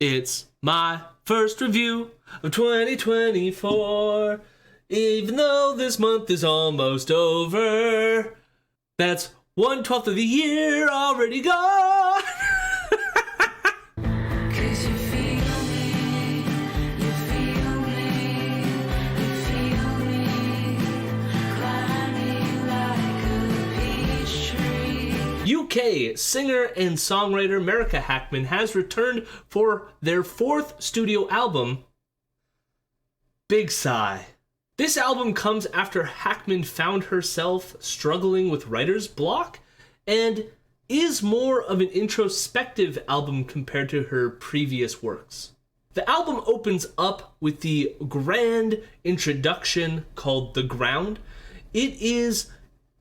It's my first review of 2024, even though this month is almost over. That's 1/12 of the year already gone. UK singer and songwriter Marika Hackman has returned for their 4th studio album, Big Sigh. This album comes after Hackman found herself struggling with writer's block and is more of an introspective album compared to her previous works. The album opens up with the grand introduction called The Ground. It is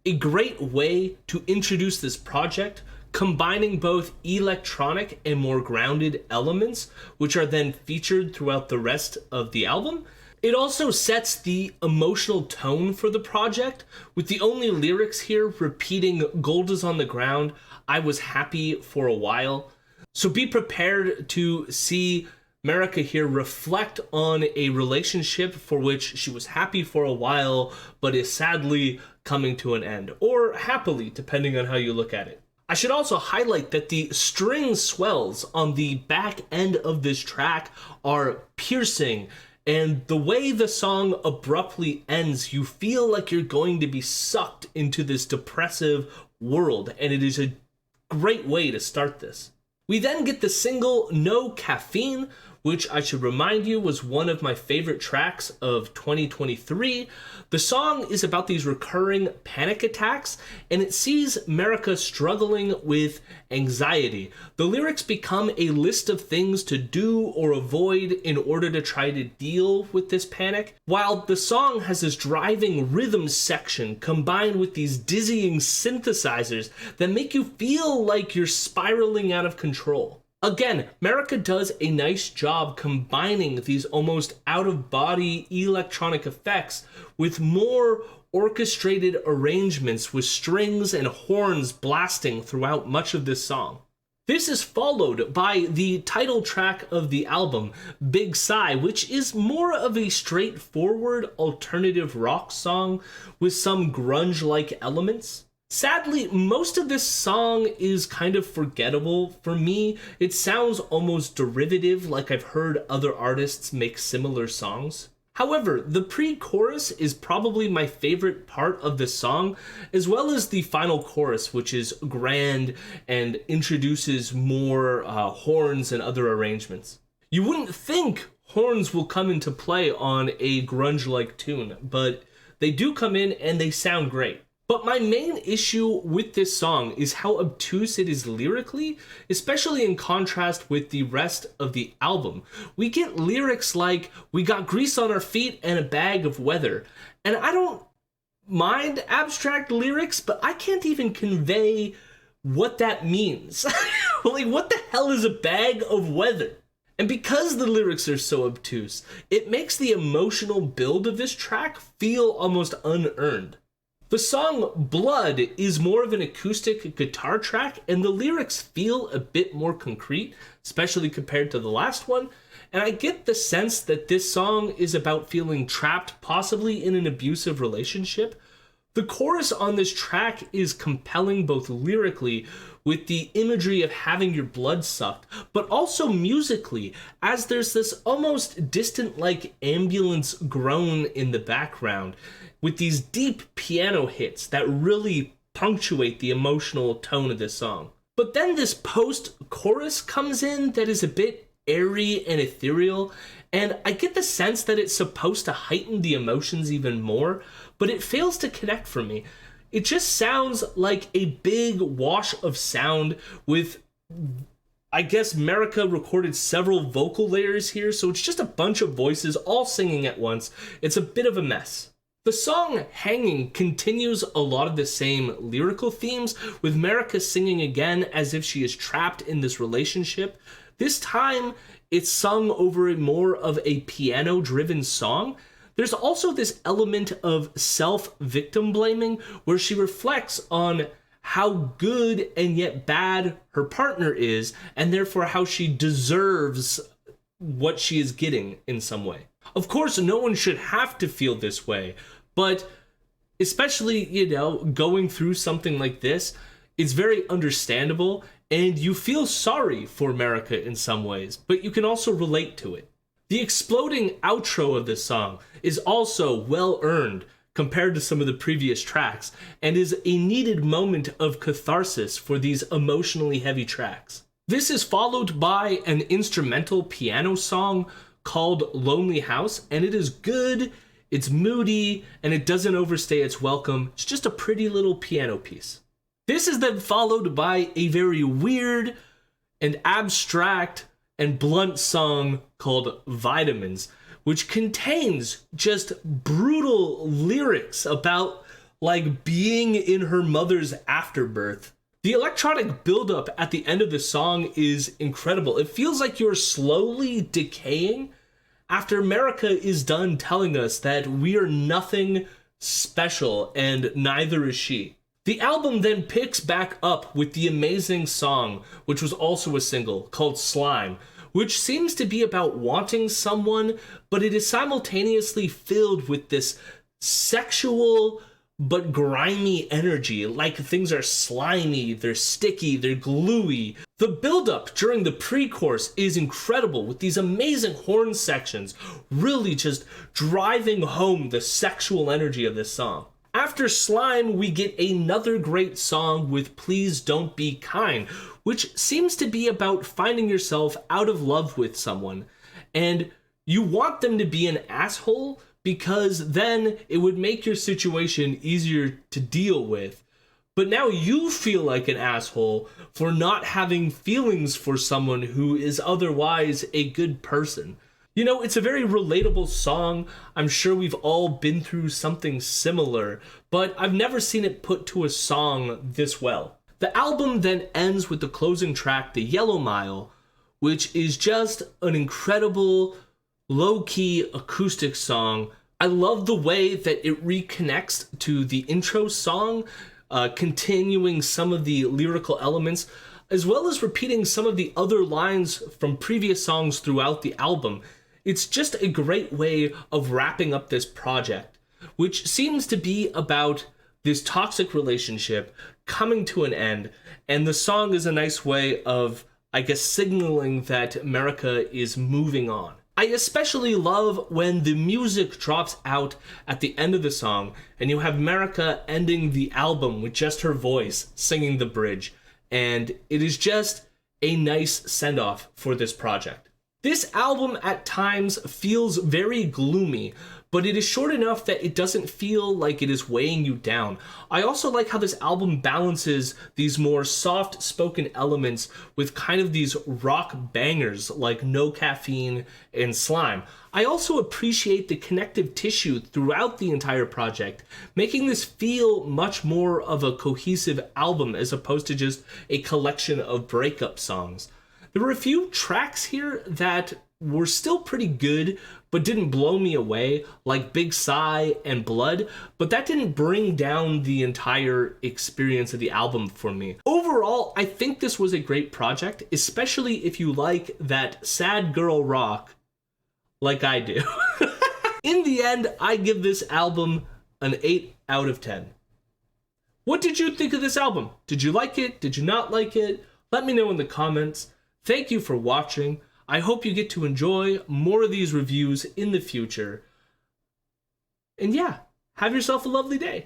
a great way to introduce this project, combining both electronic and more grounded elements, which are then featured throughout the rest of the album. It also sets the emotional tone for the project, with the only lyrics here repeating "Gold is on the ground, I was happy for a while." So be prepared to see Marika here reflect on a relationship for which she was happy for a while, but is sadly coming to an end, or happily, depending on how you look at it. I should also highlight that the string swells on the back end of this track are piercing, and the way the song abruptly ends, you feel like you're going to be sucked into this depressive world, and it is a great way to start this. We then get the single No Caffeine, which I should remind you was one of my favorite tracks of 2023. The song is about these recurring panic attacks, and it sees Marika struggling with anxiety. The lyrics become a list of things to do or avoid in order to try to deal with this panic, while the song has this driving rhythm section combined with these dizzying synthesizers that make you feel like you're spiraling out of control. Again, Marika does a nice job combining these almost out-of-body electronic effects with more orchestrated arrangements with strings and horns blasting throughout much of this song. This is followed by the title track of the album, Big Sigh, which is more of a straightforward alternative rock song with some grunge-like elements. Sadly, most of this song is kind of forgettable for me. It sounds almost derivative, like I've heard other artists make similar songs. However, the pre-chorus is probably my favorite part of the song, as well as the final chorus, which is grand and introduces more horns and other arrangements. You wouldn't think horns will come into play on a grunge-like tune, but they do come in and they sound great. But my main issue with this song is how obtuse it is lyrically, especially in contrast with the rest of the album. We get lyrics like, "We got grease on our feet and a bag of weather." And I don't mind abstract lyrics, but I can't even convey what that means. Like, what the hell is a bag of weather? And because the lyrics are so obtuse, it makes the emotional build of this track feel almost unearned. The song Blood is more of an acoustic guitar track, and the lyrics feel a bit more concrete, especially compared to the last one, and I get the sense that this song is about feeling trapped, possibly in an abusive relationship. The chorus on this track is compelling both lyrically, with the imagery of having your blood sucked, but also musically, as there's this almost distant-like ambulance groan in the background, with these deep piano hits that really punctuate the emotional tone of this song. But then this post-chorus comes in that is a bit airy and ethereal, and I get the sense that it's supposed to heighten the emotions even more, but it fails to connect for me. It just sounds like a big wash of sound with, I guess Marika recorded several vocal layers here, so it's just a bunch of voices all singing at once. It's a bit of a mess. The song Hanging continues a lot of the same lyrical themes, with Marika singing again as if she is trapped in this relationship. This time, it's sung over more of a piano-driven song. There's also this element of self-victim blaming where she reflects on how good and yet bad her partner is, and therefore how she deserves what she is getting in some way. Of course, no one should have to feel this way, but especially, going through something like this, it's very understandable, and you feel sorry for Marika in some ways, but you can also relate to it. The exploding outro of this song is also well earned compared to some of the previous tracks, and is a needed moment of catharsis for these emotionally heavy tracks. This is followed by an instrumental piano song called Lonely House, and it is good, it's moody, and it doesn't overstay its welcome. It's just a pretty little piano piece. This is then followed by a very weird and abstract and blunt song called Vitamins, which contains just brutal lyrics about being in her mother's afterbirth. The electronic buildup at the end of the song is incredible. It feels like you're slowly decaying after Marika is done telling us that we are nothing special and neither is she. The album then picks back up with the amazing song, which was also a single, called Slime, which seems to be about wanting someone, but it is simultaneously filled with this sexual but grimy energy, like things are slimy, they're sticky, they're gluey. The buildup during the pre-chorus is incredible, with these amazing horn sections really just driving home the sexual energy of this song. After Slime, we get another great song with Please Don't Be Kind, which seems to be about finding yourself out of love with someone, and you want them to be an asshole because then it would make your situation easier to deal with. But now you feel like an asshole for not having feelings for someone who is otherwise a good person. It's a very relatable song. I'm sure we've all been through something similar, but I've never seen it put to a song this well. The album then ends with the closing track, The Yellow Mile, which is just an incredible, low-key acoustic song. I love the way that it reconnects to the intro song, continuing some of the lyrical elements, as well as repeating some of the other lines from previous songs throughout the album. It's just a great way of wrapping up this project, which seems to be about this toxic relationship coming to an end, and the song is a nice way of, signaling that Marika is moving on. I especially love when the music drops out at the end of the song, and you have Marika ending the album with just her voice singing the bridge, and it is just a nice send-off for this project. This album at times feels very gloomy, but it is short enough that it doesn't feel like it is weighing you down. I also like how this album balances these more soft-spoken elements with kind of these rock bangers like No Caffeine and Slime. I also appreciate the connective tissue throughout the entire project, making this feel much more of a cohesive album as opposed to just a collection of breakup songs. There were a few tracks here that were still pretty good, but didn't blow me away, like Big Sigh and Blood, but that didn't bring down the entire experience of the album for me. Overall, I think this was a great project, especially if you like that sad girl rock like I do. In the end, I give this album an 8 out of 10. What did you think of this album? Did you like it? Did you not like it? Let me know in the comments. Thank you for watching. I hope you get to enjoy more of these reviews in the future. And yeah, have yourself a lovely day.